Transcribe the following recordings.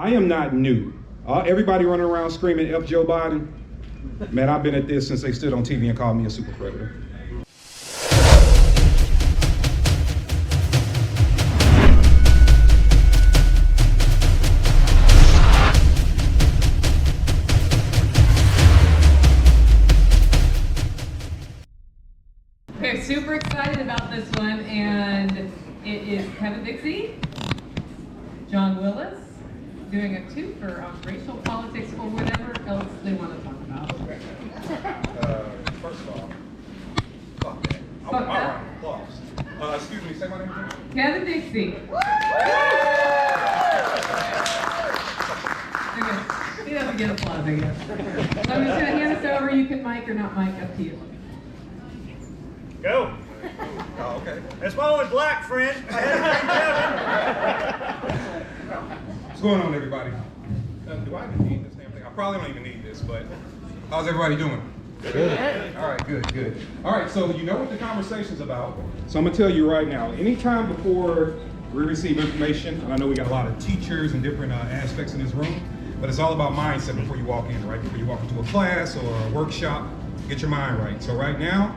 I am not new. Everybody running around screaming F Joe Biden. Man, I've been at this since they stood on TV and called me a super predator. Okay, super excited about this one, and it is Kevin Dixie, John Willis, doing a twofer on racial politics or whatever else they want to talk about. First of all, fuck that. Fuck that? Applause. Excuse me, say my name again. Kevin Dixie. Okay, he doesn't get applause, I guess. So I'm just going to hand this over. You can mic or not mic, up to you. Go. Oh, okay. That's my only black friend. I had What's going on, everybody? Do I even need this damn thing? I probably don't even need this, but how's everybody doing? Good. All right, good. All right, so you know what the conversation's about. So I'm gonna tell you right now, anytime before we receive information, and I know we got a lot of teachers and different aspects in this room, but it's all about mindset before you walk in, right? Before you walk into a class or a workshop, get your mind right. So right now,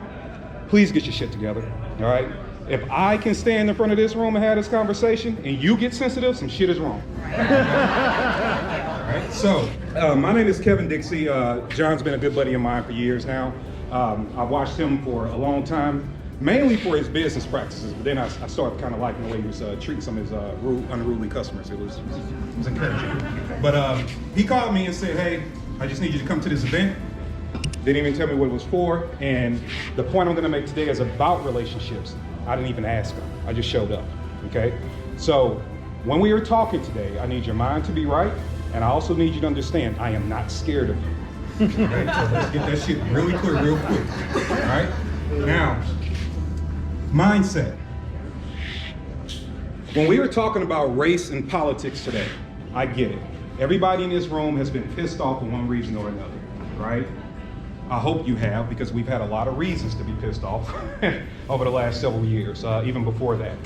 please get your shit together, all right? If I can stand in front of this room and have this conversation and you get sensitive, some shit is wrong. All right, so my name is Kevin Dixie. John's been a good buddy of mine for years now. I've watched him for a long time, mainly for his business practices, but then I started kind of liking the way he was treating some of his unruly customers. It was encouraging. But he called me and said, hey, I just need you to come to this event. Didn't even tell me what it was for, and the point I'm gonna make today is about relationships. I didn't even ask him, I just showed up, okay? So, when we are talking today, I need your mind to be right, and I also need you to understand, I am not scared of you. Okay, so let's get that shit really clear real quick, all right? Now, mindset. When we were talking about race and politics today, I get it. Everybody in this room has been pissed off for one reason or another, right? I hope you have, because we've had a lot of reasons to be pissed off over the last several years, even before that.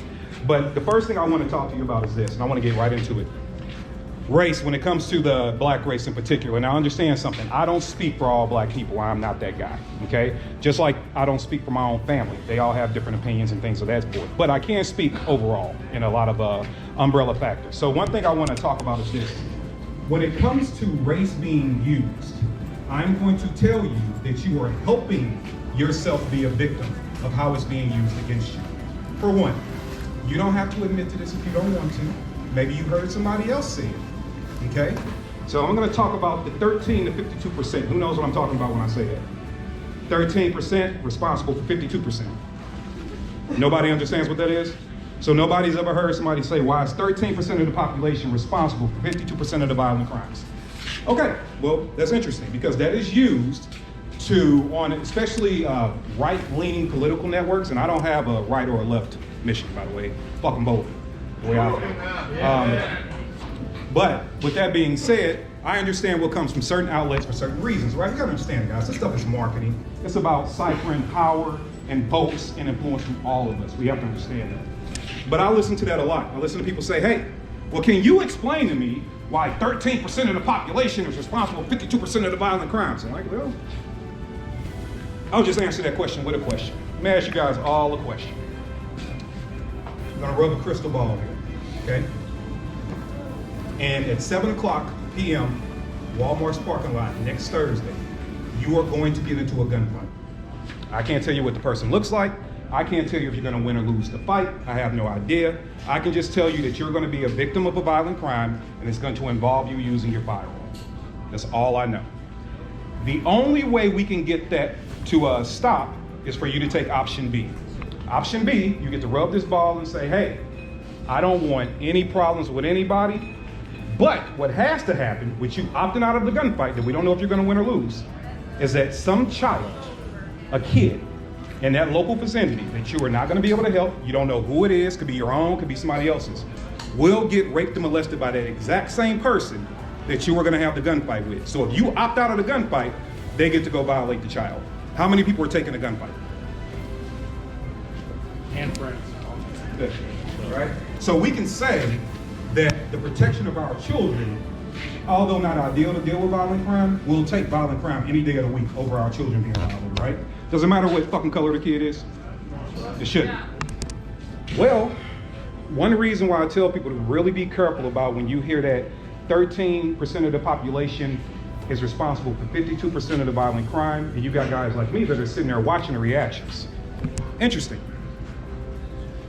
But the first thing I want to talk to you about is this, and I want to get right into it. Race, when it comes to the black race in particular. Now understand something, I don't speak for all black people, I'm not that guy, okay? Just like I don't speak for my own family. They all have different opinions and things of that sort. But I can speak overall in a lot of umbrella factors. So one thing I want to talk about is this. When it comes to race being used, I'm going to tell you that you are helping yourself be a victim of how it's being used against you. For one, you don't have to admit to this if you don't want to. Maybe you heard somebody else say it, okay? So I'm gonna talk about the 13 to 52%. Who knows what I'm talking about when I say that? 13% responsible for 52%. Nobody understands what that is? So nobody's ever heard somebody say, why is 13% of the population responsible for 52% of the violent crimes? Okay, well, that's interesting because that is used on especially right-leaning political networks, and I don't have a right or a left mission, by the way. Fuck them both, the way I feel. But with that being said, I understand what comes from certain outlets for certain reasons, right? You gotta understand, guys, this stuff is marketing. It's about ciphering power and votes and influence from all of us. We have to understand that. But I listen to that a lot. I listen to people say, hey, well, can you explain to me why 13% of the population is responsible for 52% of the violent crimes? I'm like, well, I'll just answer that question with a question. Let me ask you guys all a question. I'm gonna rub a crystal ball here, okay? And at 7 o'clock p.m., Walmart's parking lot next Thursday, you are going to get into a gunfight. I can't tell you what the person looks like. I can't tell you if you're gonna win or lose the fight. I have no idea. I can just tell you that you're gonna be a victim of a violent crime and it's going to involve you using your firearm. That's all I know. The only way we can get that to stop is for you to take option B. Option B, you get to rub this ball and say, hey, I don't want any problems with anybody, but what has to happen with you opting out of the gunfight that we don't know if you're gonna win or lose, is that some child, a kid, in that local vicinity that you are not gonna be able to help, you don't know who it is, could be your own, could be somebody else's, will get raped and molested by that exact same person that you were gonna have the gunfight with. So if you opt out of the gunfight, they get to go violate the child. How many people are taking the gunfight? And friends. Good. Right? So we can say that the protection of our children, although not ideal to deal with violent crime, we'll take violent crime any day of the week over our children being violent, right? Doesn't matter what fucking color the kid is. It shouldn't. Well, one reason why I tell people to really be careful about when you hear that 13% of the population is responsible for 52% of the violent crime, and you got guys like me that are sitting there watching the reactions. Interesting.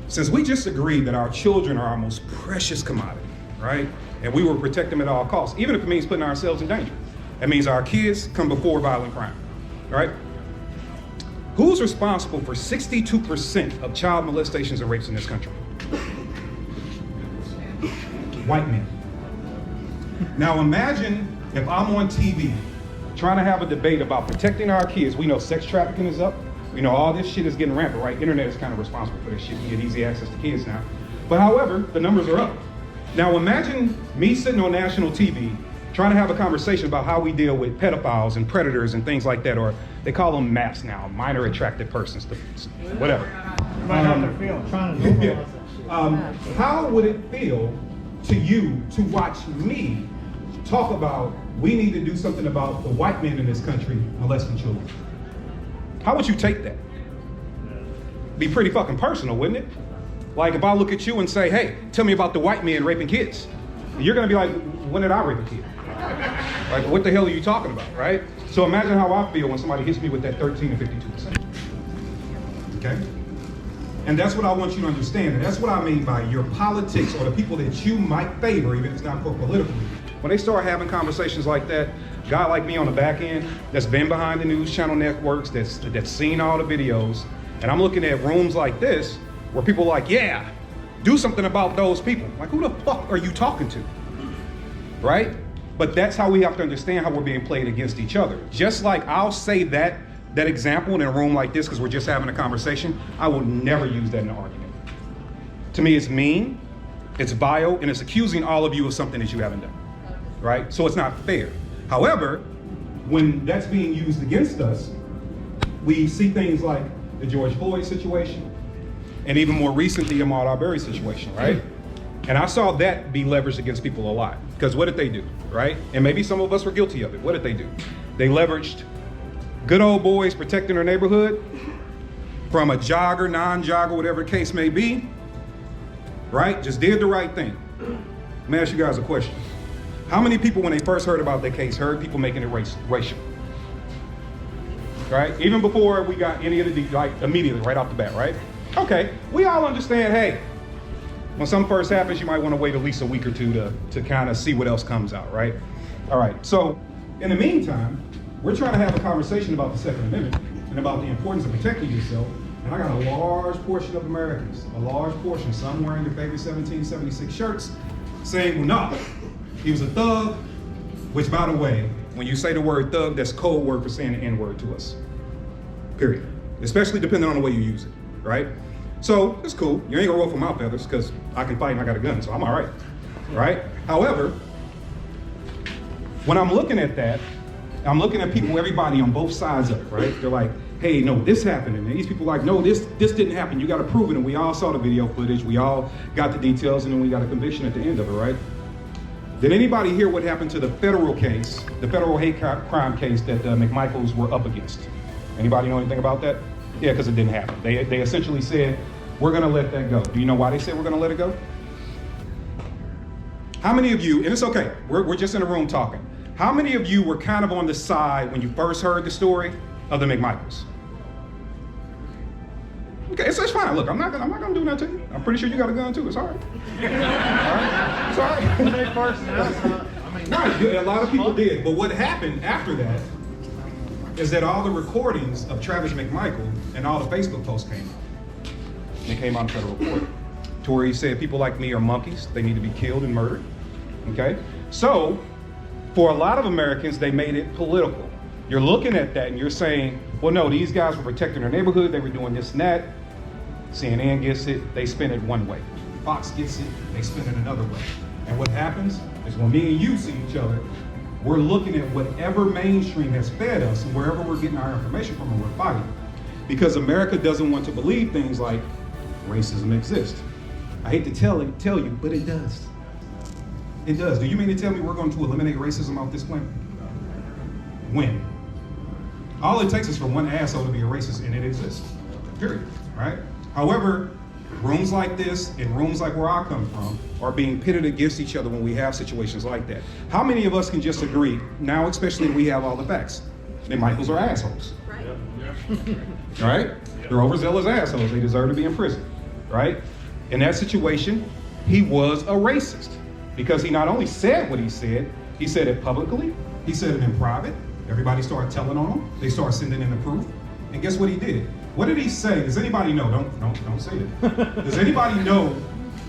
Since we just agreed that our children are our most precious commodity, right? And we will protect them at all costs, even if it means putting ourselves in danger. That means our kids come before violent crime, right? Who's responsible for 62% of child molestations and rapes in this country? White men. Now imagine if I'm on TV trying to have a debate about protecting our kids. We know sex trafficking is up. We know all this shit is getting rampant, right? Internet is kind of responsible for this shit. You get easy access to kids now. But however, the numbers are up. Now imagine me sitting on national TV trying to have a conversation about how we deal with pedophiles and predators and things like that, or they call them MAPs now, minor attracted persons, whatever. How would it feel to you to watch me talk about we need to do something about the white men in this country molesting children? How would you take that? Be pretty fucking personal, wouldn't it? Like if I look at you and say, hey, tell me about the white men raping kids. You're gonna be like, when did I rape a kid? Like, what the hell are you talking about, right? So imagine how I feel when somebody hits me with that 13 to 52%. Okay? And that's what I want you to understand. And that's what I mean by your politics or the people that you might favor, even if it's not for politically. When they start having conversations like that, a guy like me on the back end that's been behind the news channel networks, that's seen all the videos, and I'm looking at rooms like this where people are like, yeah, do something about those people. Like, who the fuck are you talking to? Right? But that's how we have to understand how we're being played against each other. Just like I'll say that example in a room like this because we're just having a conversation, I will never use that in an argument. To me, it's mean, it's vile, and it's accusing all of you of something that you haven't done. Right? So it's not fair. However, when that's being used against us, we see things like the George Floyd situation, and even more recent, the Ahmaud Arbery situation, right? And I saw that be leveraged against people a lot. Because what did they do, right? And maybe some of us were guilty of it. What did they do? They leveraged good old boys protecting their neighborhood from a jogger, non-jogger, whatever the case may be, right? Just did the right thing. Let me ask you guys a question. How many people, when they first heard about that case, heard people making it racial? Right? Even before we got any of the, like immediately, right off the bat, right? Okay, we all understand, hey, when something first happens, you might want to wait at least a week or two to kind of see what else comes out, right? All right, so in the meantime, we're trying to have a conversation about the Second Amendment and about the importance of protecting yourself. And I got a large portion of Americans, a large portion, some wearing their favorite 1776 shirts, saying, well, no, he was a thug, which, by the way, when you say the word thug, that's code word for saying the N-word to us, period. Especially depending on the way you use it, right? So it's cool. You ain't gonna ruffle my feathers because I can fight and I got a gun, so I'm all right, right? However, when I'm looking at that, I'm looking at people, everybody on both sides of it, right? They're like, hey, no, this happened. And these people are like, no, this didn't happen. You got to prove it. And we all saw the video footage. We all got the details, and then we got a conviction at the end of it, right? Did anybody hear what happened to the federal case, the federal hate crime case that McMichaels were up against? Anybody know anything about that? Yeah, because it didn't happen. They essentially said, we're going to let that go. Do you know why they said we're going to let it go? How many of you, and it's okay, we're just in a room talking. How many of you were kind of on the side when you first heard the story of the McMichaels? Okay, it's fine. Look, I'm not gonna do that to you. I'm pretty sure you got a gun too. It's all right. All right? It's all right. When they first announced it, Right, a lot of people did. But what happened after that is that all the recordings of Travis McMichael and all the Facebook posts came out. They came out in federal court. To where he said people like me are monkeys. They need to be killed and murdered. Okay? So, for a lot of Americans, they made it political. You're looking at that and you're saying, well, no, these guys were protecting their neighborhood. They were doing this and that. CNN gets it. They spin it one way. Fox gets it. They spin it another way. And what happens is when me and you see each other, we're looking at whatever mainstream has fed us and wherever we're getting our information from, and we're fighting. Because America doesn't want to believe things like racism exists. I hate to tell you, but it does. It does. Do you mean to tell me we're going to eliminate racism off this planet? When? All it takes is for one asshole to be a racist, and it exists. Period. Right? However, rooms like this and rooms like where I come from are being pitted against each other when we have situations like that. How many of us can just agree, now especially we have all the facts, that Michaels are assholes? Right? They're overzealous assholes. They deserve to be in prison. Right? In that situation, he was a racist because he not only said what he said it publicly, he said it in private. Everybody started telling on him. They started sending in the proof. And guess what he did? What did he say? Does anybody know? Don't say it. Does anybody know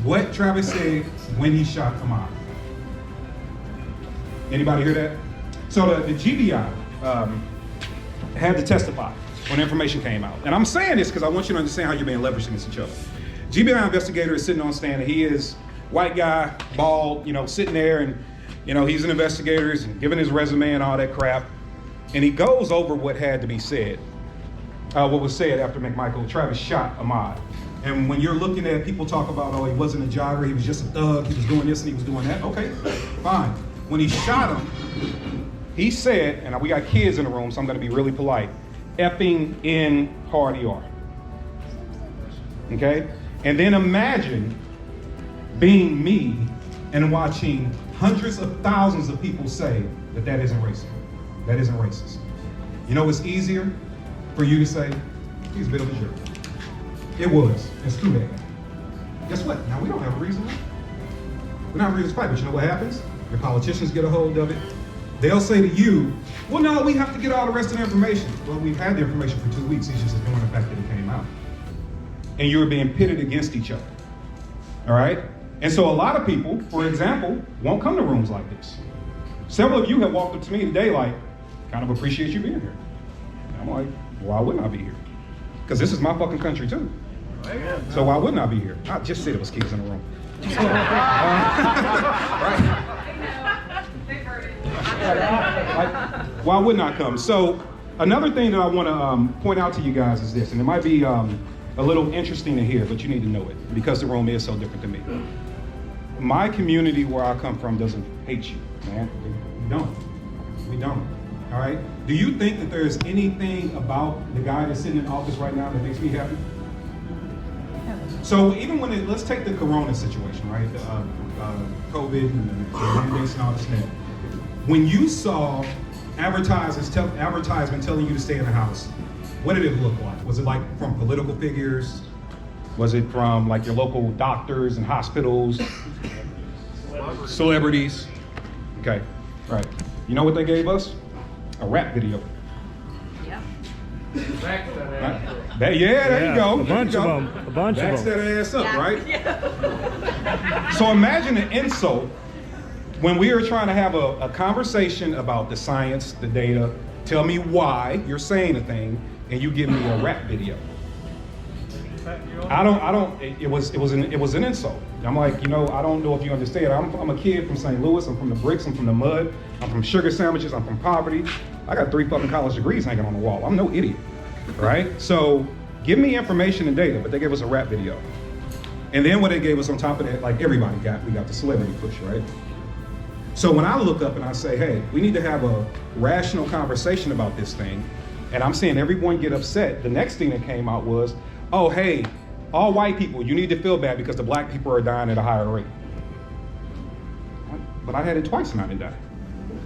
what Travis said when he shot Ahmaud? Anybody hear that? So the GBI had to testify when information came out. And I'm saying this because I want you to understand how you're being leveraged against each other. GBI investigator is sitting on stand, and he is white guy, bald, sitting there, and he's an investigator, he's giving his resume and all that crap. And he goes over what had to be said. What was said after McMichael Travis shot Ahmaud. And when you're looking at people talk about, oh, he wasn't a jogger, he was just a thug, he was doing this and he was doing that. Okay, fine. When he shot him, he said, and we got kids in the room, so I'm going to be really polite, effing in hard ER. Okay? And then imagine being me and watching hundreds of thousands of people say that isn't racist. That isn't racist. You know what's easier? For you to say, he's a bit of a jerk. It was, and screw that guy. Guess what? Now we don't have a reason. We don't have a reason to fight, but you know what happens? Your politicians get a hold of it. They'll say to you, well, no, we have to get all the rest of the information. Well, we've had the information for 2 weeks. He's just ignoring the fact that it came out. And you're being pitted against each other. All right? And so a lot of people, for example, won't come to rooms like this. Several of you have walked up to me today like, kind of appreciate you being here. And I'm like, why wouldn't I be here? Because this is my fucking country too. So why wouldn't I be here? I just said it was kids in the room. Why wouldn't I come? So another thing that I want to point out to you guys is this, and it might be a little interesting to hear, but you need to know it because the room is so different to me. My community where I come from doesn't hate you, man. We don't. We don't. All right? Do you think that there's anything about the guy that's sitting in office right now that makes me happy? So even when let's take the corona situation, right? COVID and the mandates and all this stuff. When you saw advertisement telling you to stay in the house, what did it look like? Was it like from political figures? Was it from like your local doctors and hospitals? Celebrities? Okay, right. You know what they gave us? A rap video. Yep. Right? There you go. A bunch of them. A bunch Backs of them. that ass up, right? Yeah. So imagine the insult when we are trying to have a conversation about the science, the data. Tell me why you're saying a thing, and you give me a rap video. It was an insult. I'm like, I don't know if you understand. I'm a kid from St. Louis. I'm from the bricks. I'm from the mud. I'm from sugar sandwiches. I'm from poverty. I got 3 fucking college degrees hanging on the wall. I'm no idiot, right? So give me information and data, but they gave us a rap video. And then what they gave us on top of that, like we got the celebrity push, right? So when I look up and I say, hey, we need to have a rational conversation about this thing, and I'm seeing everyone get upset, the next thing that came out was, oh, hey, all white people, you need to feel bad because the black people are dying at a higher rate. But I had it twice and I didn't die.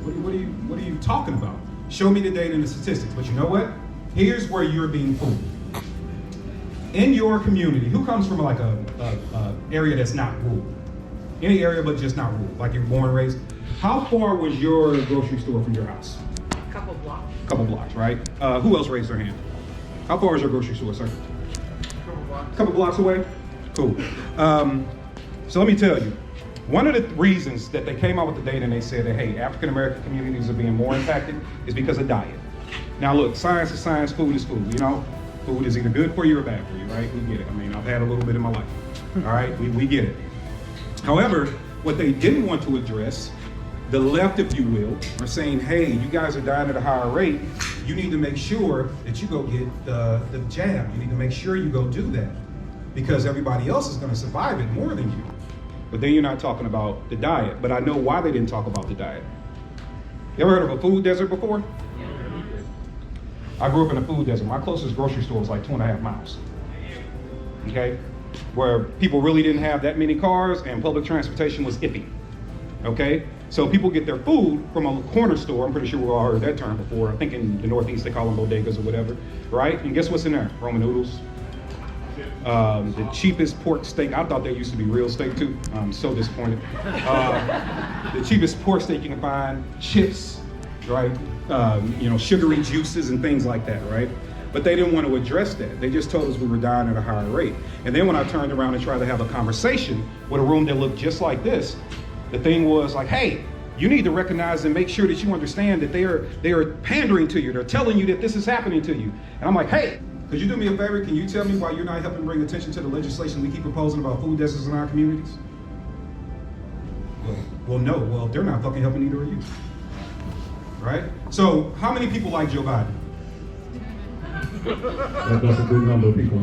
What are you talking about? Show me the data and the statistics. But you know what? Here's where you're being fooled. In your community, who comes from like a area that's not rural? Any area but just not rural, like you're born and raised. How far was your grocery store from your house? Couple blocks. Couple blocks, right? Who else raised their hand? How far is your grocery store, sir? Couple blocks away? Cool. So let me tell you, one of the reasons that they came out with the data and they said that, hey, African American communities are being more impacted is because of diet. Now look, science is science, food is food, Food is either good for you or bad for you, right? We get it. I mean, I've had a little bit in my life, all right? We get it. However, what they didn't want to address, the left, if you will, are saying, hey, you guys are dying at a higher rate. You need to make sure that you go get the jab. You need to make sure you go do that because everybody else is going to survive it more than you. but then you're not talking about the diet. But I know why they didn't talk about the diet. You ever heard of a food desert before? I grew up in a food desert. My closest grocery store was like 2.5 miles. Okay? Where people really didn't have that many cars and public transportation was iffy. Okay? So people get their food from a corner store. I'm pretty sure we all heard that term before. I think in the Northeast they call them bodegas or whatever. Right? And guess what's in there? Roman noodles. The cheapest pork steak. I thought there used to be real steak too. I'm so disappointed. The cheapest pork steak you can find. Chips. Right? Sugary juices and things like that, right? But they didn't want to address that. They just told us we were dying at a higher rate. And then when I turned around and tried to have a conversation with a room that looked just like this, the thing was like, hey, you need to recognize and make sure that you understand that they are pandering to you. They're telling you that this is happening to you. And I'm like, hey, could you do me a favor? Can you tell me why you're not helping bring attention to the legislation we keep proposing about food deserts in our communities? Well, no. Well, they're not fucking helping, either are you. Right? So, how many people like Joe Biden? That's a good number of people.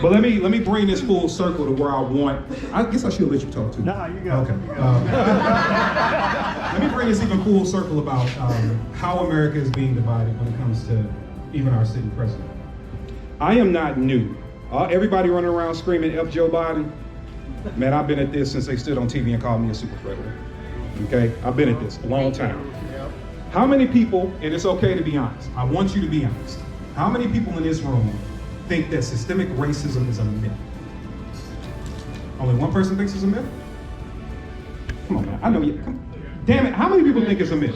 But let me bring this full circle to where I want. I guess I should let you talk too. Nah, you go. Okay. Let me bring this even full circle about how America is being divided when it comes to even our sitting president. I am not new. Everybody running around screaming F Joe Biden. Man, I've been at this since they stood on TV and called me a super predator. Okay, I've been at this a long time. How many people, and it's okay to be honest, I want you to be honest. How many people in this room think that systemic racism is a myth? Only one person thinks it's a myth? Come on, man, I know you. Damn it, how many people think it's a myth?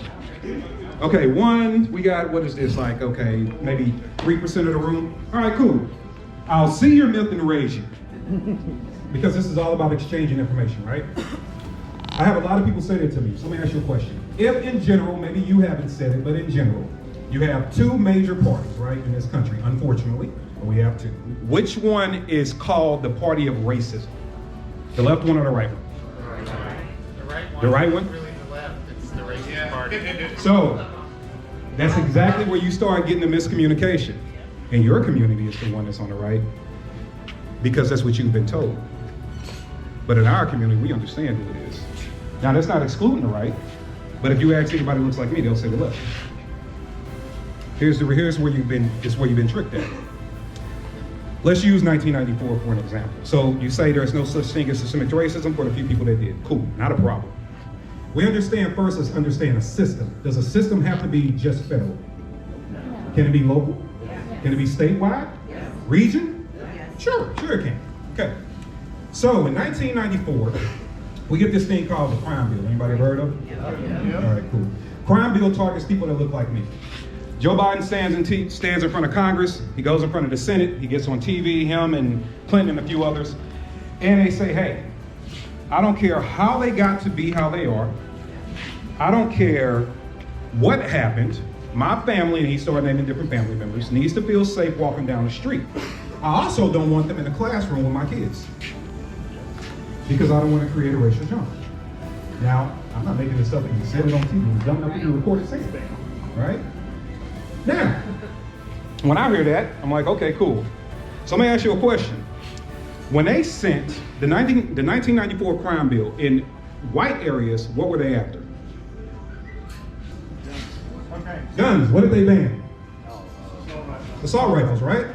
Okay, we got, what is this, like, okay, maybe 3% of the room? All right, cool. I'll see your myth and raise you. Because this is all about exchanging information, right? I have a lot of people say that to me, so let me ask you a question. If in general, maybe you haven't said it, but in general, you have two major parties, right, in this country, unfortunately, but we have two. Which one is called the party of racism? The left one or the right one? The right one. The right one? Really the left. It's the racist party. So, that's exactly where you start getting the miscommunication. And your community is the one that's on the right, because that's what you've been told. But in our community, we understand who it is. Now, that's not excluding the right, but if you ask anybody who looks like me, they'll say the left. Here's where you've been tricked at. Let's use 1994 for an example. So you say there's no such thing as systemic racism for the few people that did. Cool, not a problem. We understand first, let's understand a system. Does a system have to be just federal? Can it be local? Can it be statewide? Region? Sure it can. Okay. So in 1994, we get this thing called the crime bill. Anybody ever heard of it? All right, cool. Crime bill targets people that look like me. Joe Biden stands in front of Congress. He goes in front of the Senate. He gets on TV, him and Clinton and a few others. And they say, hey, I don't care how they got to be how they are. I don't care what happened. My family, and he started naming different family members, needs to feel safe walking down the street. I also don't want them in the classroom with my kids, because I don't want to create a racial jump. Now, I'm not making this up, and you said it on TV. It's done nothing to record it, say it, right? Now, when I hear that, I'm like, okay, cool. So let me ask you a question. When they sent the 1994 crime bill in white areas, what were they after? Okay. Guns. What did they ban? Assault rifles, right?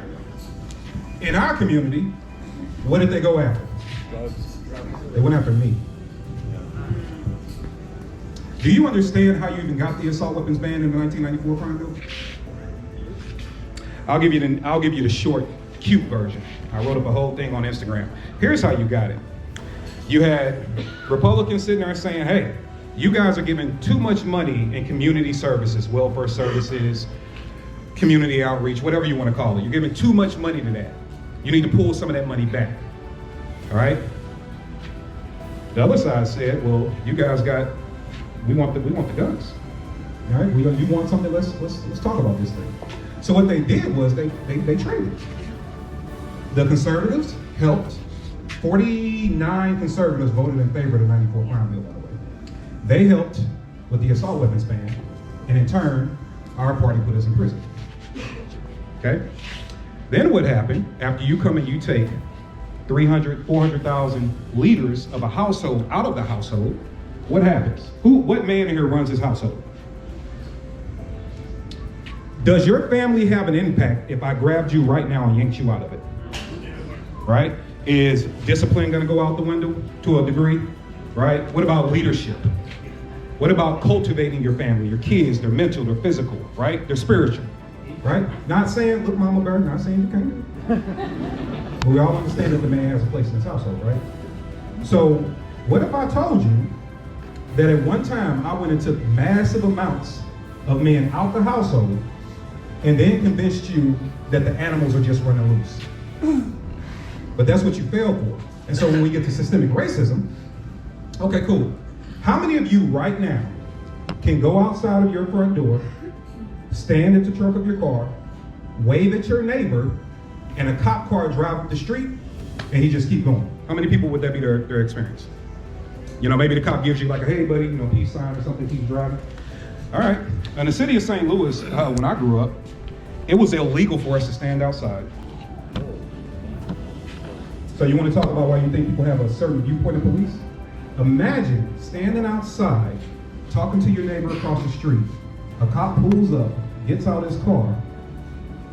In our community, what did they go after? They went after me. Do you understand how you even got the assault weapons ban in the 1994 crime bill? I'll give you the short, cute version. I wrote up a whole thing on Instagram. Here's how you got it. You had Republicans sitting there saying, hey, you guys are giving too much money in community services, welfare services, community outreach, whatever you want to call it. You're giving too much money to that. You need to pull some of that money back. All right? The other side said, well, you guys we want the guns. All right? You want something, let's talk about this thing. So what they did was they traded. The conservatives helped. 49 conservatives voted in favor of the 94 crime bill, by the way. They helped with the assault weapons ban, and in turn, our party put us in prison. Okay? Then what happened, after you come and you take 300, 400,000 leaders of a household out of the household, what happens? What man in here runs his household? Does your family have an impact if I grabbed you right now and yanked you out of it? Right? Is discipline going to go out the window to a degree? Right? What about leadership? What about cultivating your family, your kids, their mental, their physical, right? Their spiritual, right? Not saying, look, Mama Bear, not saying you can't. But we all understand that the man has a place in his household, right? So what if I told you that at one time I went and took massive amounts of men out the household and then convinced you that the animals are just running loose? But that's what you fell for. And so when we get to systemic racism, okay, cool. How many of you right now can go outside of your front door, stand at the trunk of your car, wave at your neighbor, and a cop car drive up the street, and he just keep going? How many people would that be their experience? You know, maybe the cop gives you like a, hey buddy, you know, peace sign or something, keep driving. All right, in the city of St. Louis, when I grew up, it was illegal for us to stand outside. So you want to talk about why you think people have a certain viewpoint of police? Imagine standing outside, talking to your neighbor across the street. A cop pulls up, gets out his car,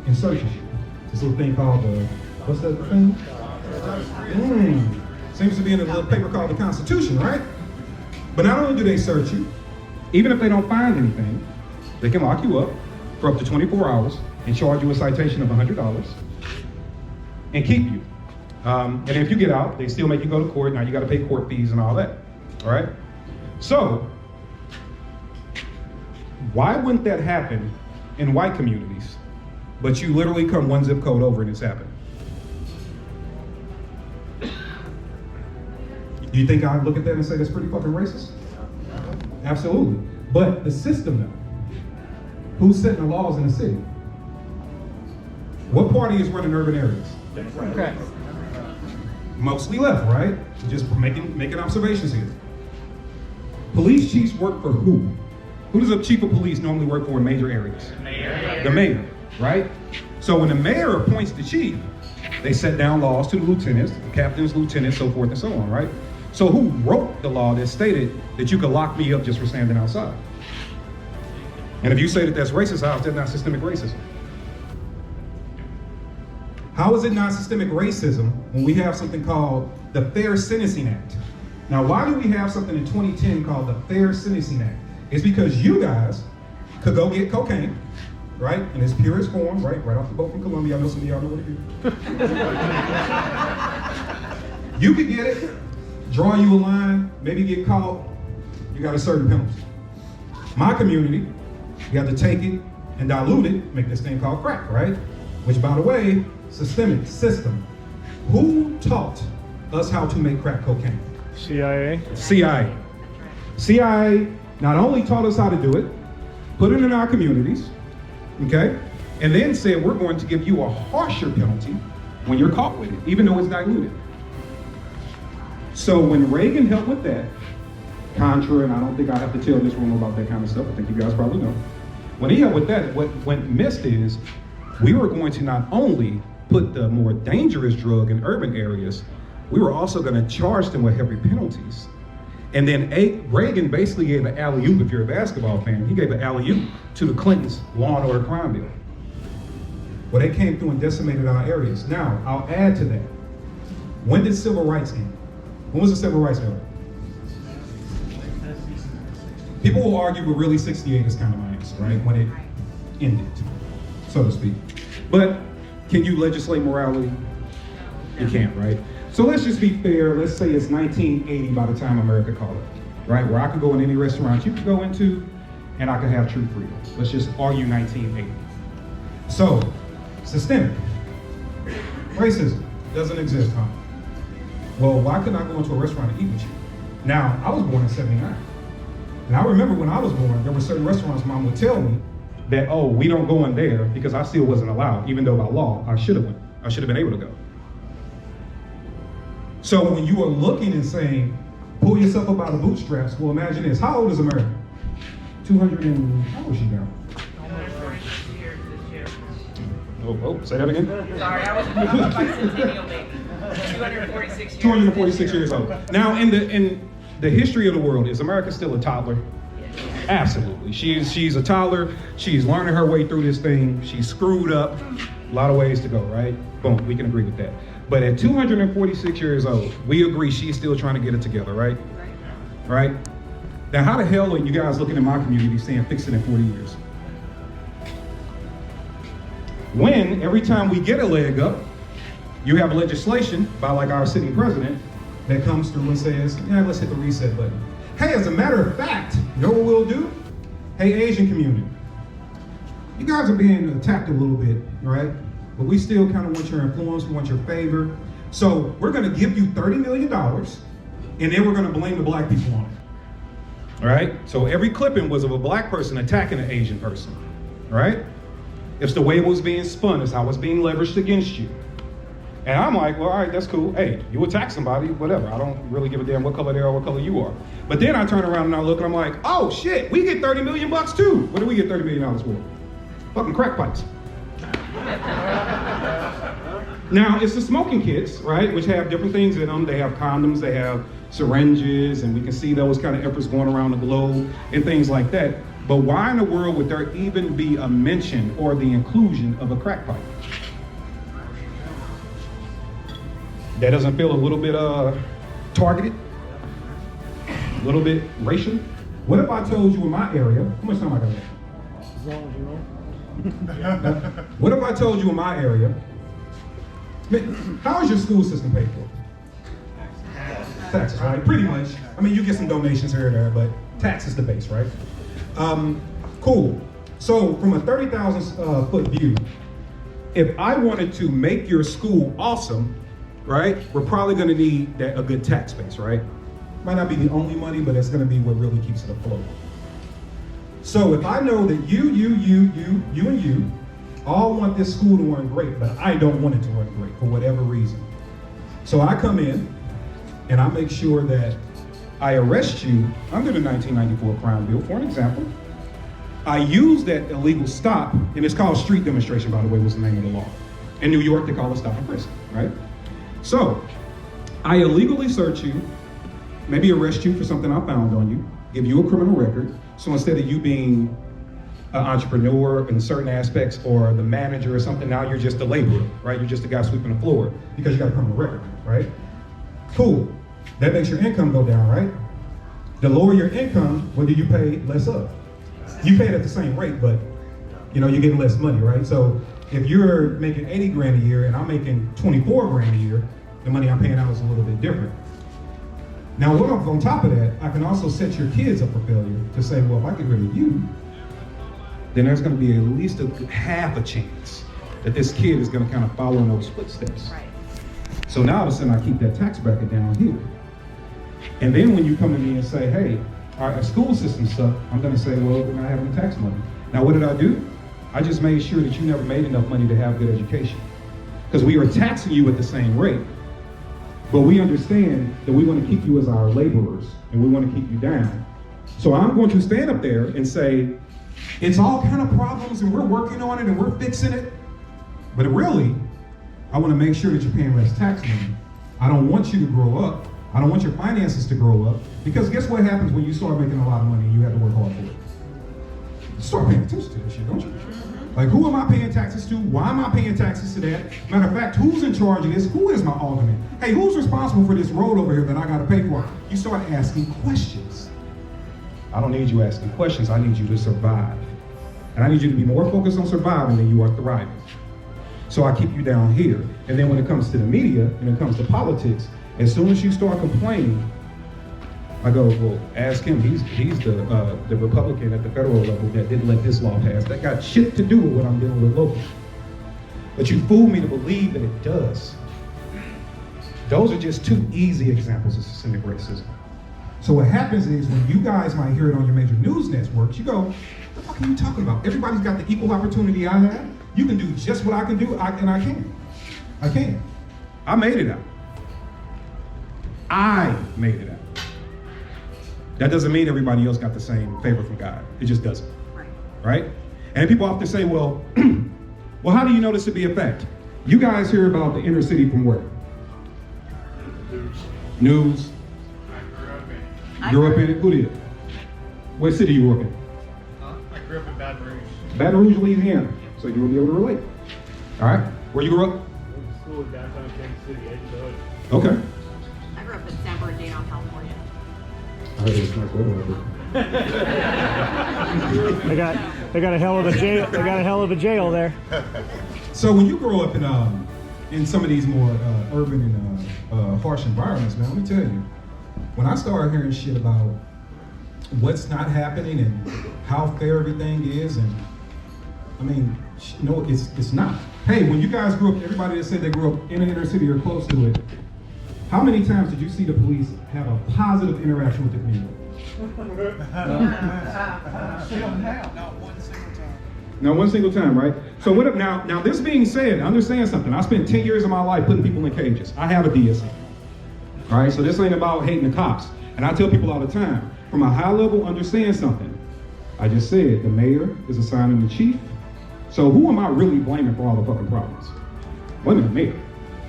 and searches you. This little thing called the, what's that thing? Seems to be in a little paper called the Constitution, right? But not only do they search you, even if they don't find anything, they can lock you up for up to 24 hours and charge you a citation of $100 and keep you. And if you get out, they still make you go to court. Now you got to pay court fees and all that. All right? So, why wouldn't that happen in white communities? But you literally come one zip code over and it's happened. Do you think I'd look at that and say that's pretty fucking racist? Absolutely. But the system though, who's setting the laws in the city? What party is running urban areas? Okay. Mostly left, right? Just making observations here. Police chiefs work for who? Who does a chief of police normally work for in major areas? The mayor. The mayor, right? So when the mayor appoints the chief, they set down laws to the lieutenants, captains, lieutenants, so forth and so on, right? So who wrote the law that stated that you could lock me up just for standing outside? And if you say that that's racist, how is that not systemic racism? How is it not systemic racism when we have something called the Fair Sentencing Act? Now, why do we have something in 2010 called the Fair Sentencing Act? It's because you guys could go get cocaine, right? In its purest form, right off the boat from Colombia. I know some of y'all know what it is. You could get it, draw you a line, maybe get caught, you got a certain penalty. My community, you have to take it and dilute it, make this thing called crack, right? Which, by the way, systemic system. Who taught us how to make crack cocaine? CIA. CIA not only taught us how to do it, put it in our communities, okay, and then said we're going to give you a harsher penalty when you're caught with it, even though it's diluted. So when Reagan helped with that, contra, and I don't think I have to tell this room about that kind of stuff, I think you guys probably know. When he helped with that, what went missed is we were going to not only put the more dangerous drug in urban areas, we were also going to charge them with heavy penalties. And then Reagan basically gave an alley-oop, if you're a basketball fan, he gave an alley-oop to the Clintons' Law and Order crime bill. Well, they came through and decimated our areas. Now, I'll add to that. When did civil rights end? When was the civil rights era? People will argue, but really 68 is kind of my answer, right? When it ended, so to speak. But can you legislate morality? You can't, right? So let's just be fair. Let's say it's 1980 by the time America caught up, right? Where I could go in any restaurant you could go into and I could have true freedom. Let's just argue 1980. So, systemic racism doesn't exist, huh? Well, why couldn't I go into a restaurant and eat with you? Now, I was born in 79. And I remember when I was born, there were certain restaurants mom would tell me that, oh, we don't go in there because I still wasn't allowed, even though by law, I should have went. I should have been able to go. So when you are looking and saying, pull yourself up by the bootstraps, well, imagine this. How old is America? 200 and, how old is she now? This year. Oh, say that again? Sorry, I was a bicentennial baby. 246 years. 246 years old. Now, in the history of the world, is America still a toddler? Absolutely. She's a toddler. She's learning her way through this thing. She's screwed up. A lot of ways to go, right? Boom, we can agree with that. But at 246 years old, we agree she's still trying to get it together, right? Right? Now, how the hell are you guys looking at my community saying fix it in 40 years? When every time we get a leg up, you have legislation by like our sitting president that comes through and says, yeah, let's hit the reset button. Hey, as a matter of fact, you know what we'll do? Hey, Asian community, you guys are being attacked a little bit, right? But we still kind of want your influence, we want your favor. So we're gonna give you $30 million, and then we're gonna blame the black people on it. All right? So every clipping was of a black person attacking an Asian person, right? It's the way it was being spun, it's how it's being leveraged against you. And I'm like, well, all right, that's cool. Hey, you attack somebody, whatever. I don't really give a damn what color they are, what color you are. But then I turn around and I look and I'm like, oh shit, we get 30 million bucks too. What do we get $30 million for? Fucking crack pipes. Now, it's the smoking kits, right, which have different things in them. They have condoms, they have syringes, and we can see those kind of efforts going around the globe and things like that. But why in the world would there even be a mention or the inclusion of a crack pipe? That doesn't feel a little bit targeted? A little bit racial? What if I told you in my area, how much time I got left? As long as you know. What if I told you in my area, how is your school system paid for? Taxes, right? Pretty much. I mean, you get some donations here and there, but tax is the base, right? Cool. So from a 30,000 foot view, if I wanted to make your school awesome, right, we're probably gonna need a good tax base, right? Might not be the only money, but it's gonna be what really keeps it afloat. So if I know that you, and you all want this school to run great, but I don't want it to run great for whatever reason. So I come in and I make sure that I arrest you under the 1994 crime bill, for an example. I use that illegal stop, and it's called street demonstration, by the way, was the name of the law. In New York, they call it stop and frisk, right? So I illegally search you, maybe arrest you for something I found on you, give you a criminal record. So instead of you being an entrepreneur in certain aspects or the manager or something, now you're just a laborer, right? You're just a guy sweeping the floor because you got a criminal record, right? Cool. That makes your income go down, right? The lower your income, what do you pay less of? You pay it at the same rate, but you're getting less money, right? So if you're making 80 grand a year and I'm making 24 grand a year, the money I'm paying out is a little bit different. Now, on top of that, I can also set your kids up for failure to say, well, if I get rid of you, then there's going to be at least half a chance that this kid is going to kind of follow in those footsteps. Right. So now all of a sudden I keep that tax bracket down here. And then when you come to me and say, hey, our school system sucks, I'm going to say, well, we're not having tax money. Now, what did I do? I just made sure that you never made enough money to have good education. Because we are taxing you at the same rate. But we understand that we want to keep you as our laborers and we want to keep you down. So I'm going to stand up there and say, it's all kind of problems and we're working on it and we're fixing it. But really, I want to make sure that you're paying less tax money. I don't want you to grow up. I don't want your finances to grow up. Because guess what happens when you start making a lot of money and you have to work hard for it? You start paying attention to this shit, don't you? Like, who am I paying taxes to? Why am I paying taxes to that? Matter of fact, who's in charge of this? Who is my alderman? Hey, who's responsible for this road over here that I gotta pay for? You start asking questions. I don't need you asking questions, I need you to survive. And I need you to be more focused on surviving than you are thriving. So I keep you down here. And then when it comes to the media, and it comes to politics, as soon as you start complaining, I go, well, ask him. He's the Republican at the federal level that didn't let this law pass. That got shit to do with what I'm dealing with locally. But you fooled me to believe that it does. Those are just two easy examples of systemic racism. So what happens is when you guys might hear it on your major news networks, you go, what the fuck are you talking about? Everybody's got the equal opportunity I have. You can do just what I can do, and I can. I can. I made it out. I made it out. That doesn't mean everybody else got the same favor from God. It just doesn't. Right? And people often say, well, well, how do you know this to be a fact? You guys hear about the inner city from where? News. I Grew up in it? Who did? What city you grew up in? I grew up in Baton Rouge. Baton Rouge, Louisiana. So you will be able to relate. All right. Where you grew up? Went to school in downtown Kansas City, edge of the hood. Okay. I grew up in San Bernardino, California. I heard it was nice weather over there. They got a hell of a jail. They got a hell of a jail there. So when you grow up in some of these more urban and harsh environments, man, let me tell you, when I started hearing shit about what's not happening and how fair everything is, and I mean, no, it's not. Hey, when you guys grew up, everybody that said they grew up in an inner city or close to it, how many times did you see the police have a positive interaction with the community? Not one single time, right? So what? Now this being said, understand something. I spent 10 years of my life putting people in cages. I have a DSA. All right, so this ain't about hating the cops. And I tell people all the time, from a high level, understand something. I just said the mayor is assigning the chief. So who am I really blaming for all the fucking problems? Blaming the mayor,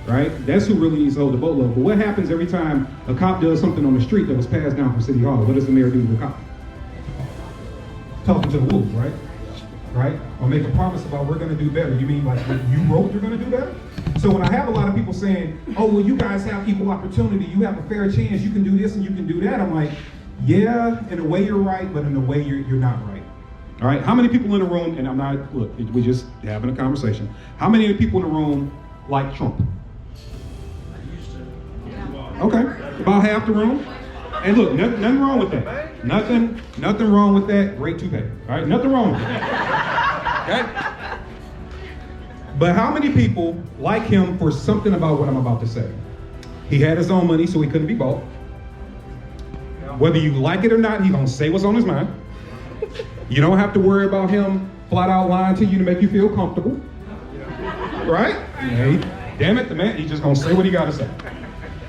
right? That's who really needs to hold the boatload. But what happens every time a cop does something on the street that was passed down from City Hall? What does the mayor do to the cop? Talking to the wolves, right? Right? Or make a promise about we're gonna do better. You mean like you wrote you're gonna do better? So when I have a lot of people saying, oh, well, you guys have equal opportunity, you have a fair chance, you can do this and you can do that, I'm like, yeah, in a way you're right, but in a way you're not right. All right, how many people in the room, and I'm not, look, we're just having a conversation. How many of the people in the room like Trump? Okay, about half the room. And look, nothing wrong with that. Nothing wrong with that. Great toupee. All right, nothing wrong with that. Okay? But how many people like him for something about what I'm about to say? He had his own money, so he couldn't be bought. Whether you like it or not, he's gonna say what's on his mind. You don't have to worry about him flat out lying to you to make you feel comfortable. Right? Damn it, the man, he's just gonna say what he gotta say.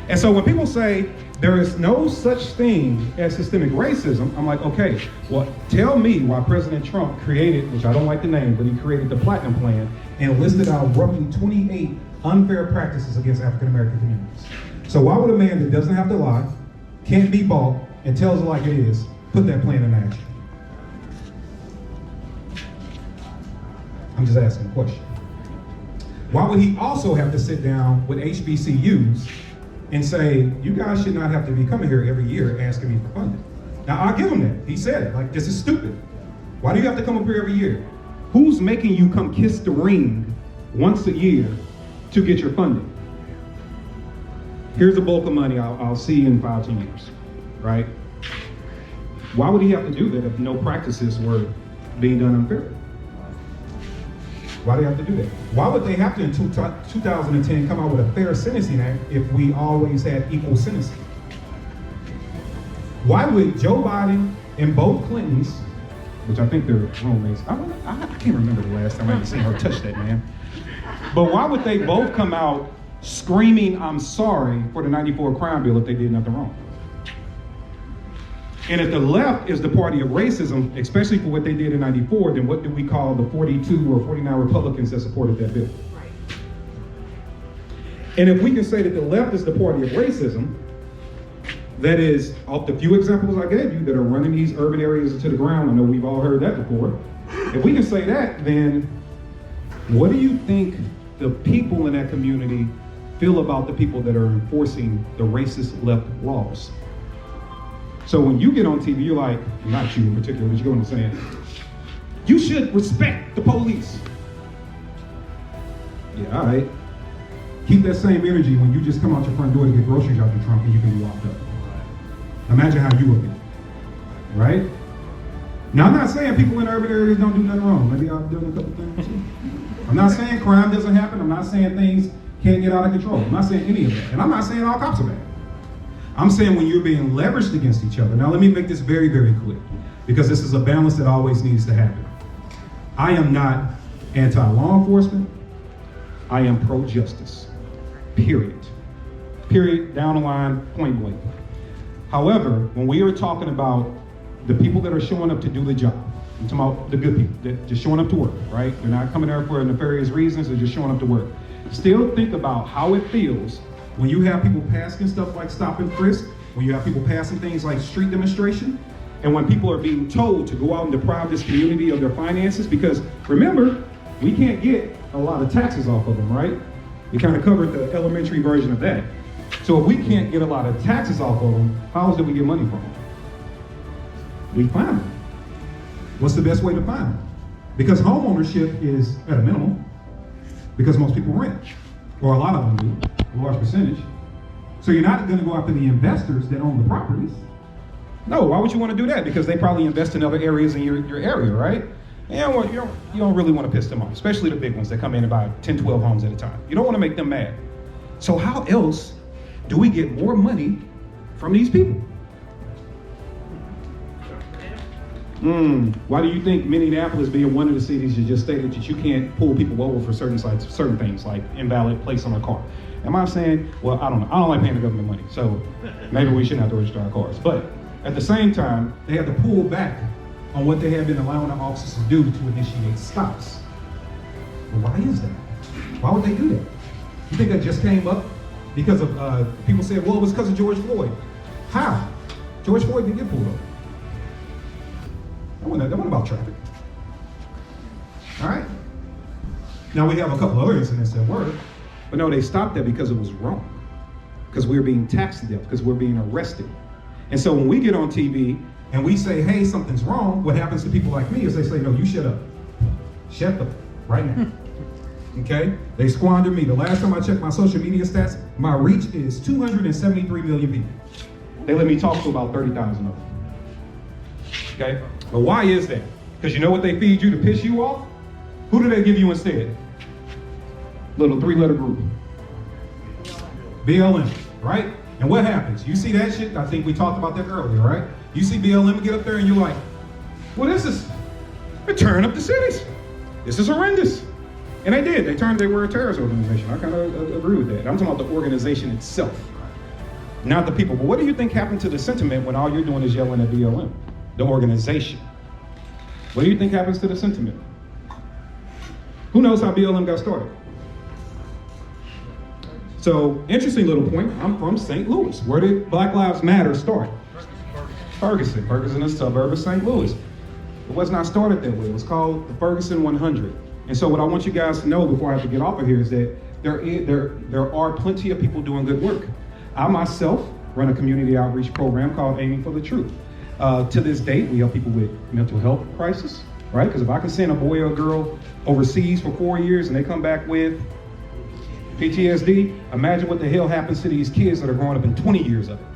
And so when people say there is no such thing as systemic racism, I'm like, okay, well, tell me why President Trump created, which I don't like the name, but he created the Platinum Plan and listed out roughly 28 unfair practices against African American communities. So why would a man that doesn't have to lie, can't be bought, and tells it like it is, put that plan in action? I'm just asking a question. Why would he also have to sit down with HBCUs and say, you guys should not have to be coming here every year asking me for funding? Now, I'll give him that. He said it, like, this is stupid. Why do you have to come up here every year? Who's making you come kiss the ring once a year to get your funding? Here's the bulk of money I'll see you in 5-10 years, right? Why would he have to do that if no practices were being done unfairly? Why do they have to do that? Why would they have to in 2010 come out with a fair sentencing act if we always had equal sentencing? Why would Joe Biden and both Clintons, which I think they're roommates, I can't remember the last time I even seen her touch that man, but why would they both come out screaming, I'm sorry for the 94 crime bill if they did nothing wrong? And if the left is the party of racism, especially for what they did in 94, then what do we call the 42 or 49 Republicans that supported that bill? Right. And if we can say that the left is the party of racism, that is, off the few examples I gave you that are running these urban areas to the ground, I know we've all heard that before. If we can say that, then what do you think the people in that community feel about the people that are enforcing the racist left laws? So when you get on TV, you're like, not you in particular, but you go on saying, you should respect the police. Yeah, all right. Keep that same energy when you just come out your front door to get groceries out your trunk and you can be locked up. Imagine how you would be, right? Now, I'm not saying people in urban areas don't do nothing wrong. Maybe I've done a couple things too. I'm not saying crime doesn't happen. I'm not saying things can't get out of control. I'm not saying any of that. And I'm not saying all cops are bad. I'm saying when you're being leveraged against each other. Now let me make this very, very clear, because this is a balance that always needs to happen. I am not anti-law enforcement. I am pro-justice, period. Period, down the line, point blank. However, when we are talking about the people that are showing up to do the job, I'm talking about the good people that just showing up to work, right? They're not coming there for nefarious reasons, they're just showing up to work. Still think about how it feels When you have people passing stuff like stop and frisk, when you have people passing things like street demonstration, and when people are being told to go out and deprive this community of their finances, because remember, we can't get a lot of taxes off of them, right? We kind of covered the elementary version of that. So if we can't get a lot of taxes off of them, how else do we get money from them? We find them. What's the best way to find them? Because homeownership is at a minimum, because most people rent, or a lot of them do, a large percentage. So you're not going to go after the investors that own the properties. No, why would you want to do that? Because they probably invest in other areas in your area, right? And well, you don't really want to piss them off, especially the big ones that come in and buy 10, 12 homes at a time. You don't want to make them mad. So how else do we get more money from these people? Why do you think Minneapolis, being one of the cities you just stated, that you can't pull people over for certain sites, certain things like invalid plates on a car? Am I saying, well, I don't know. I don't like paying the government money, so maybe we shouldn't have to register our cars. But at the same time, they have to pull back on what they have been allowing the officers to do to initiate stops. Well, why is that? Why would they do that? You think that just came up because of people said, well, it was because of George Floyd. How? George Floyd didn't get pulled over. That wasn't about traffic. All right? Now we have a couple other incidents that were, but no, they stopped that because it was wrong. Because we were being taxed to death, because we're being arrested. And so when we get on TV and we say, hey, something's wrong, what happens to people like me is they say, no, you shut up. Shut up right now. Okay? They squander me. The last time I checked my social media stats, my reach is 273 million people. They let me talk to about 30,000 of them. Okay? But why is that? Because you know what they feed you to piss you off? Who do they give you instead? Little 3-letter group. BLM, right? And what happens? You see that shit? I think we talked about that earlier, right? You see BLM get up there and you're like, what is this? They're tearing up the cities. This is horrendous. And they did. They were a terrorist organization. I kind of agree with that. I'm talking about the organization itself, not the people. But what do you think happened to the sentiment when all you're doing is yelling at BLM? The organization. What do you think happens to the sentiment? Who knows how BLM got started? So, interesting little point. I'm from St. Louis. Where did Black Lives Matter start? Ferguson. Ferguson is a suburb of St. Louis. It was not started that way. It was called the Ferguson 100. And so what I want you guys to know before I have to get off of here is that there are plenty of people doing good work. I myself run a community outreach program called Aiming for the Truth. To this date, we help people with mental health crisis, right? Because if I can send a boy or a girl overseas for 4 years and they come back with PTSD, imagine what the hell happens to these kids that are growing up in 20 years of it,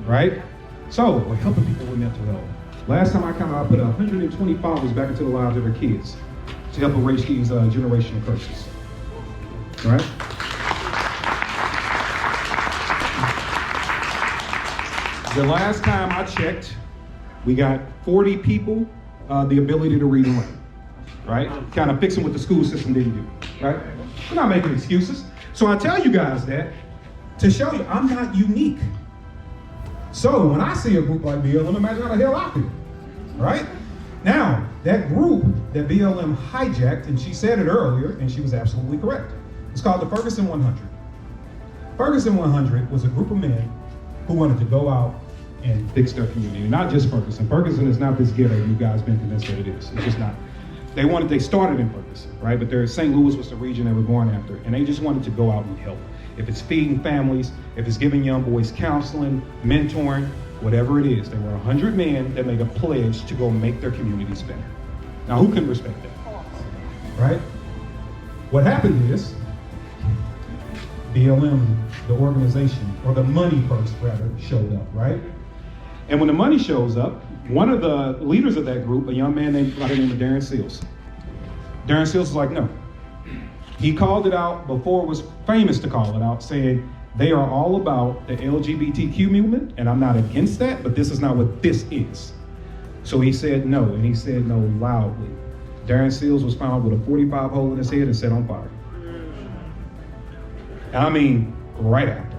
right? So we're helping people with mental health. Last time I counted, I put 120 fathers back into the lives of their kids to help erase these generational curses, right? The last time I checked, we got 40 people the ability to read and write, right? Kind of fixing what the school system didn't do, right? We're not making excuses. So I tell you guys that to show you I'm not unique. So when I see a group like BLM, imagine how the hell I feel, right? Now, that group that BLM hijacked, and she said it earlier, and she was absolutely correct. It's called the Ferguson 100. Ferguson 100 was a group of men who wanted to go out and fix their community. Not just Ferguson. Ferguson is not this ghetto you guys been convinced that it is. It's just not. They started in Ferguson, right? But St. Louis was the region they were going after, and they just wanted to go out and help. If it's feeding families, if it's giving young boys counseling, mentoring, whatever it is. There were 100 men that made a pledge to go make their communities better. Now, who can respect that? Right? What happened is, BLM, the organization, or the money first rather, showed up, right? And when the money shows up, one of the leaders of that group, a young man by the name of Darren Seals. Darren Seals was like, no. He called it out before it was famous to call it out, saying they are all about the LGBTQ movement, and I'm not against that, but this is not what this is. So he said no, and he said no loudly. Darren Seals was found with a 45 hole in his head and set on fire. I mean, right after.